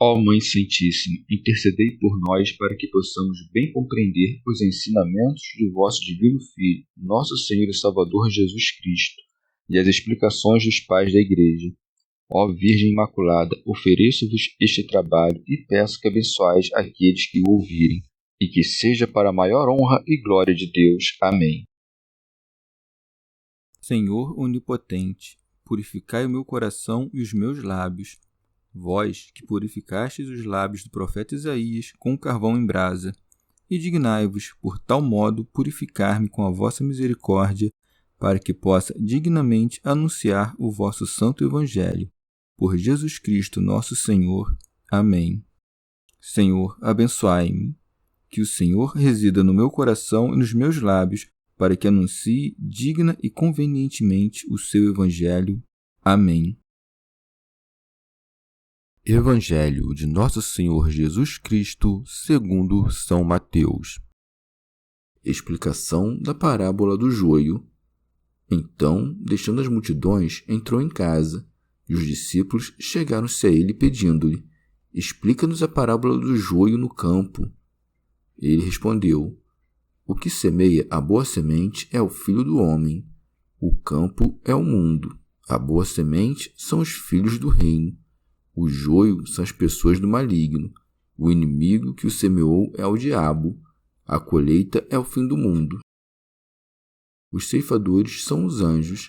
Ó Mãe Santíssima, intercedei por nós para que possamos bem compreender os ensinamentos de vosso Divino Filho, nosso Senhor e Salvador Jesus Cristo, e as explicações dos pais da Igreja. Ó Virgem Imaculada, ofereço-vos este trabalho e peço que abençoais aqueles que o ouvirem, e que seja para a maior honra e glória de Deus. Amém. Senhor onipotente, purificai o meu coração e os meus lábios. Vós, que purificastes os lábios do profeta Isaías com carvão em brasa, e dignai-vos, por tal modo, purificar-me com a vossa misericórdia, para que possa dignamente anunciar o vosso santo Evangelho. Por Jesus Cristo nosso Senhor. Amém. Senhor, abençoai-me. Que o Senhor resida no meu coração e nos meus lábios, para que anuncie digna e convenientemente o seu Evangelho. Amém. Evangelho de Nosso Senhor Jesus Cristo, segundo São Mateus. Explicação da parábola do joio. Então, deixando as multidões, entrou em casa, e os discípulos chegaram-se a ele pedindo-lhe: explica-nos a parábola do joio no campo. Ele respondeu: o que semeia a boa semente é o Filho do Homem. O campo é o mundo. A boa semente são os filhos do reino. O joio são as pessoas do maligno. O inimigo que o semeou é o diabo. A colheita é o fim do mundo. Os ceifadores são os anjos.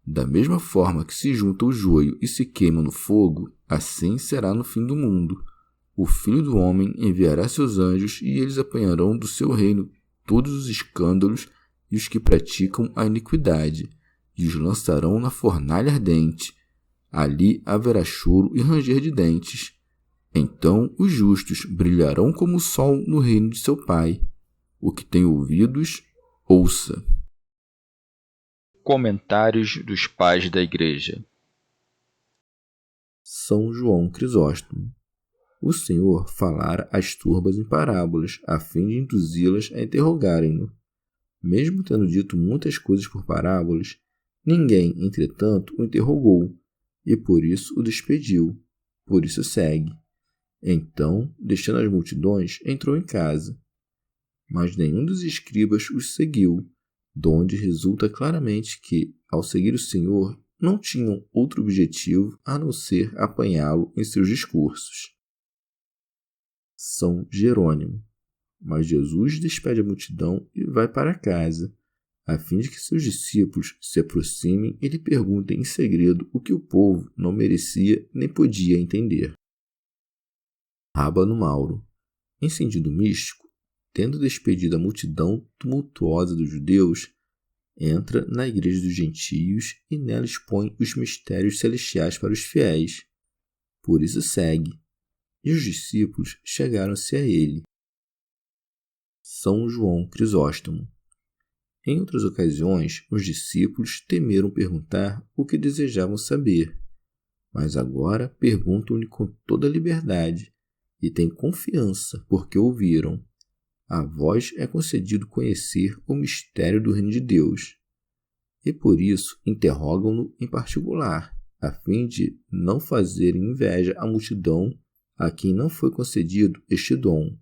Da mesma forma que se junta o joio e se queima no fogo, assim será no fim do mundo. O Filho do Homem enviará seus anjos e eles apanharão do seu reino todos os escândalos e os que praticam a iniquidade, e os lançarão na fornalha ardente. Ali haverá choro e ranger de dentes. Então os justos brilharão como o sol no reino de seu Pai. O que tem ouvidos, ouça. Comentários dos Pais da Igreja. São João Crisóstomo. O Senhor falara às turbas em parábolas, a fim de induzi-las a interrogarem-no. Mesmo tendo dito muitas coisas por parábolas, ninguém, entretanto, o interrogou, e por isso o despediu. Por isso segue. Então, deixando as multidões, entrou em casa. Mas nenhum dos escribas os seguiu, donde resulta claramente que, ao seguir o Senhor, não tinham outro objetivo a não ser apanhá-lo em seus discursos. São Jerônimo. Mas Jesus despede a multidão e vai para casa, a fim de que seus discípulos se aproximem e lhe perguntem em segredo o que o povo não merecia nem podia entender. Rábano Mauro. Em sentido místico, tendo despedido a multidão tumultuosa dos judeus, entra na igreja dos gentios e nela expõe os mistérios celestiais para os fiéis. Por isso segue. E os discípulos chegaram-se a ele. São João Crisóstomo. Em outras ocasiões, os discípulos temeram perguntar o que desejavam saber, mas agora perguntam-lhe com toda a liberdade e têm confiança porque ouviram. A vós é concedido conhecer o mistério do reino de Deus, e por isso interrogam-no em particular, a fim de não fazerem inveja à multidão a quem não foi concedido este dom.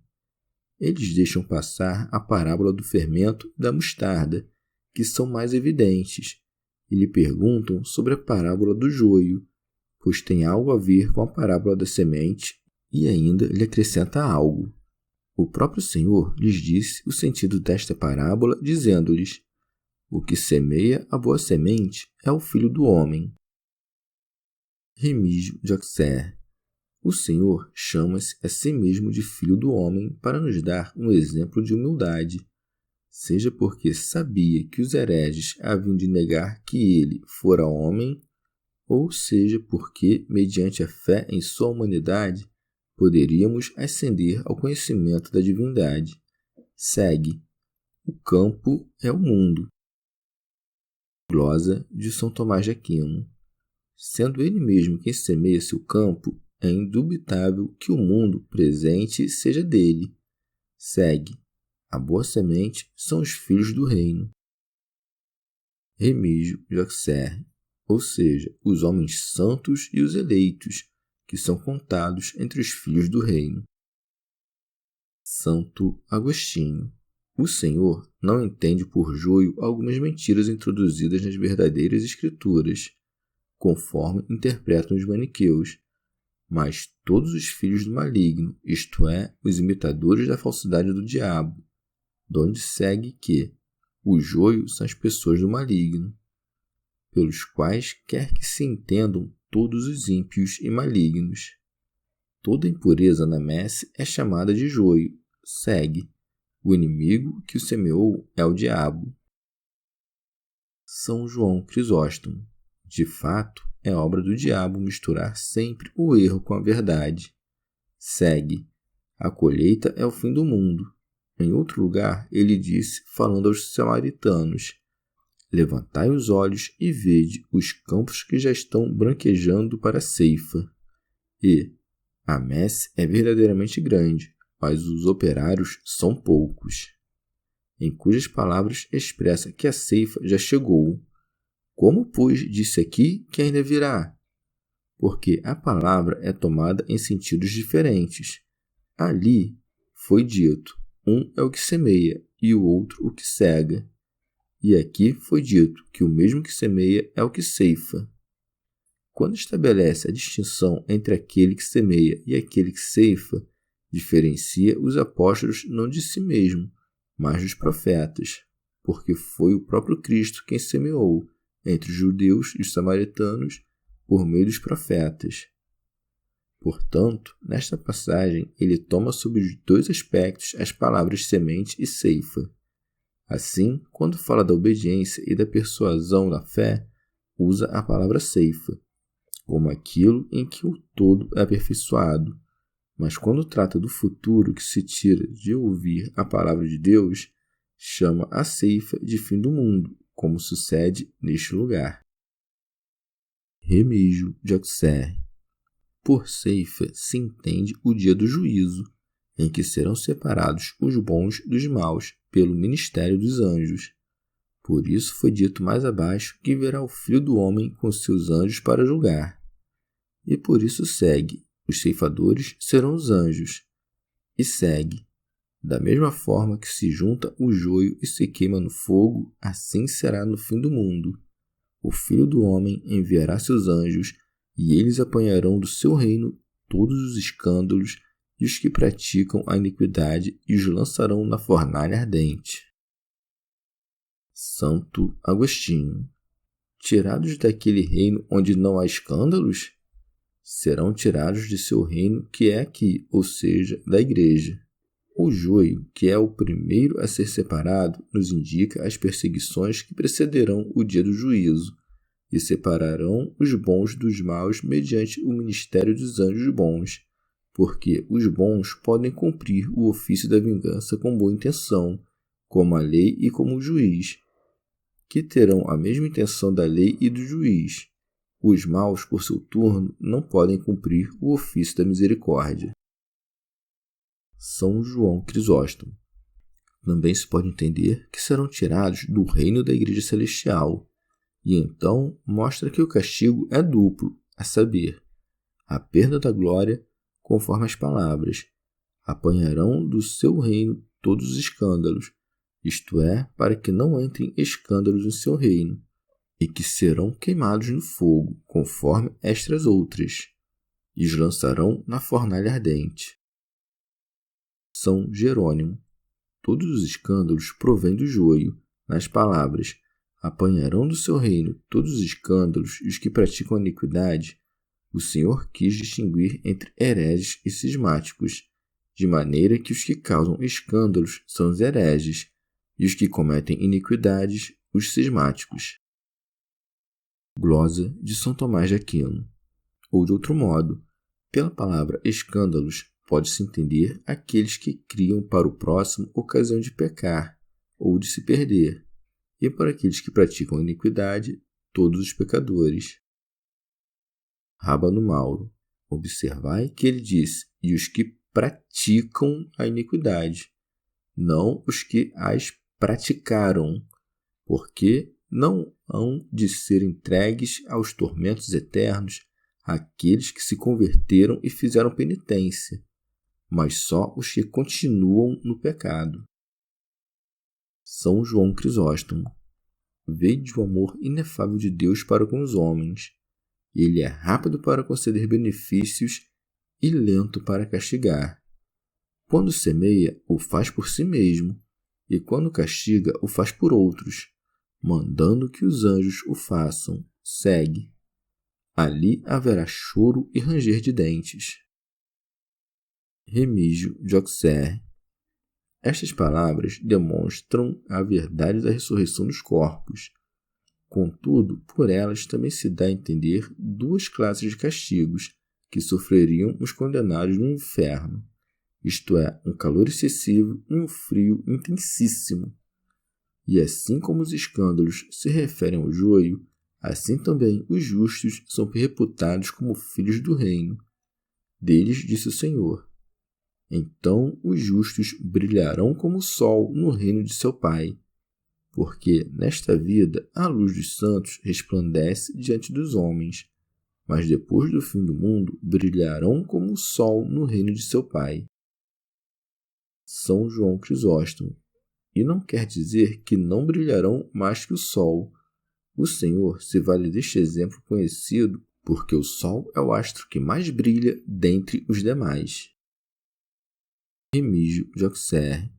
Eles deixam passar a parábola do fermento e da mostarda, que são mais evidentes, e lhe perguntam sobre a parábola do joio, pois tem algo a ver com a parábola da semente, e ainda lhe acrescenta algo. O próprio Senhor lhes disse o sentido desta parábola, dizendo-lhes: o que semeia a boa semente é o Filho do Homem. Remígio de Auxerre. O Senhor chama-se a si mesmo de Filho do Homem para nos dar um exemplo de humildade, seja porque sabia que os hereges haviam de negar que ele fora homem, ou seja porque, mediante a fé em sua humanidade, poderíamos ascender ao conhecimento da divindade. Segue. O campo é o mundo. Glosa de São Tomás de Aquino. Sendo ele mesmo quem semeia seu campo, é indubitável que o mundo presente seja dele. Segue. A boa semente são os filhos do reino. Remígio de Auxerre, ou seja, os homens santos e os eleitos, que são contados entre os filhos do reino. Santo Agostinho. O Senhor não entende por joio algumas mentiras introduzidas nas verdadeiras Escrituras, conforme interpretam os maniqueus, mas todos os filhos do maligno, isto é, os imitadores da falsidade do diabo, donde segue que o joio são as pessoas do maligno, pelos quais quer que se entendam todos os ímpios e malignos. Toda impureza na messe é chamada de joio, segue. O inimigo que o semeou é o diabo. São João Crisóstomo. De fato, é obra do diabo misturar sempre o erro com a verdade. Segue. A colheita é o fim do mundo. Em outro lugar, ele disse, falando aos samaritanos: levantai os olhos e vede os campos que já estão branquejando para a ceifa. E a messe é verdadeiramente grande, mas os operários são poucos. Em cujas palavras expressa que a ceifa já chegou. Como, pois, disse aqui que ainda virá? Porque a palavra é tomada em sentidos diferentes. Ali foi dito, um é o que semeia e o outro o que cega. E aqui foi dito que o mesmo que semeia é o que ceifa. Quando estabelece a distinção entre aquele que semeia e aquele que ceifa, diferencia os apóstolos não de si mesmo, mas dos profetas, porque foi o próprio Cristo quem semeou entre os judeus e os samaritanos por meio dos profetas. Portanto, nesta passagem, ele toma sobre os dois aspectos as palavras semente e ceifa. Assim, quando fala da obediência e da persuasão da fé, usa a palavra ceifa, como aquilo em que o todo é aperfeiçoado. Mas quando trata do futuro que se tira de ouvir a palavra de Deus, chama a ceifa de fim do mundo, como sucede neste lugar. Remígio de Auxerre. Por ceifa se entende o dia do juízo, em que serão separados os bons dos maus pelo ministério dos anjos. Por isso foi dito mais abaixo que virá o Filho do Homem com seus anjos para julgar. E por isso segue, os ceifadores serão os anjos. E segue, da mesma forma que se junta o joio e se queima no fogo, assim será no fim do mundo. O Filho do Homem enviará seus anjos, e eles apanharão do seu reino todos os escândalos e os que praticam a iniquidade e os lançarão na fornalha ardente. Santo Agostinho. Tirados daquele reino onde não há escândalos? Serão tirados de seu reino que é aqui, ou seja, da igreja. O joio, que é o primeiro a ser separado, nos indica as perseguições que precederão o dia do juízo, e separarão os bons dos maus mediante o ministério dos anjos bons, porque os bons podem cumprir o ofício da vingança com boa intenção, como a lei e como o juiz, que terão a mesma intenção da lei e do juiz. Os maus, por seu turno, não podem cumprir o ofício da misericórdia. São João Crisóstomo. Também se pode entender que serão tirados do reino da Igreja Celestial, e então mostra que o castigo é duplo, a saber, a perda da glória, conforme as palavras, apanharão do seu reino todos os escândalos, isto é, para que não entrem escândalos em seu reino, e que serão queimados no fogo, conforme estas outras, e os lançarão na fornalha ardente. São Jerônimo. Todos os escândalos provêm do joio, nas palavras, apanharão do seu reino todos os escândalos e os que praticam a iniquidade. O Senhor quis distinguir entre hereges e cismáticos, de maneira que os que causam escândalos são os hereges, e os que cometem iniquidades, os cismáticos. Glosa de São Tomás de Aquino. Ou de outro modo, pela palavra escândalos, pode-se entender aqueles que criam para o próximo ocasião de pecar ou de se perder, e para aqueles que praticam a iniquidade, todos os pecadores. Rábano Mauro. Observai que ele diz, e os que praticam a iniquidade, não os que as praticaram, porque não hão de ser entregues aos tormentos eternos aqueles que se converteram e fizeram penitência, mas só os que continuam no pecado. São João Crisóstomo. Vede o amor inefável de Deus para com os homens. Ele é rápido para conceder benefícios e lento para castigar. Quando semeia, o faz por si mesmo, e quando castiga, o faz por outros, mandando que os anjos o façam. Segue. Ali haverá choro e ranger de dentes. Remígio de Auxerre. Estas palavras demonstram a verdade da ressurreição dos corpos. Contudo, por elas também se dá a entender duas classes de castigos que sofreriam os condenados no inferno, isto é, um calor excessivo e um frio intensíssimo. E assim como os escândalos se referem ao joio, assim também os justos são reputados como filhos do reino. Deles disse o Senhor: então os justos brilharão como o sol no reino de seu Pai, porque nesta vida a luz dos santos resplandece diante dos homens, mas depois do fim do mundo brilharão como o sol no reino de seu Pai. São João Crisóstomo. E não quer dizer que não brilharão mais que o sol. O Senhor se vale deste exemplo conhecido porque o sol é o astro que mais brilha dentre os demais. Remígio de Auxerre.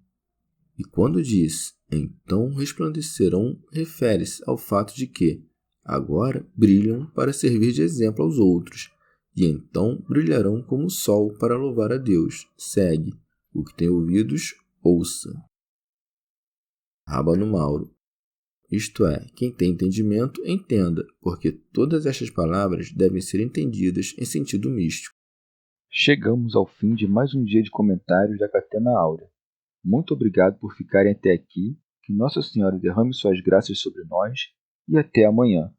E quando diz, então resplandecerão, refere-se ao fato de que, agora, brilham para servir de exemplo aos outros, e então brilharão como o sol para louvar a Deus. Segue. O que tem ouvidos, ouça. Rábano Mauro. Isto é, quem tem entendimento, entenda, porque todas estas palavras devem ser entendidas em sentido místico. Chegamos ao fim de mais um dia de comentários da Catena Áurea. Muito obrigado por ficarem até aqui, que Nossa Senhora derrame suas graças sobre nós e até amanhã.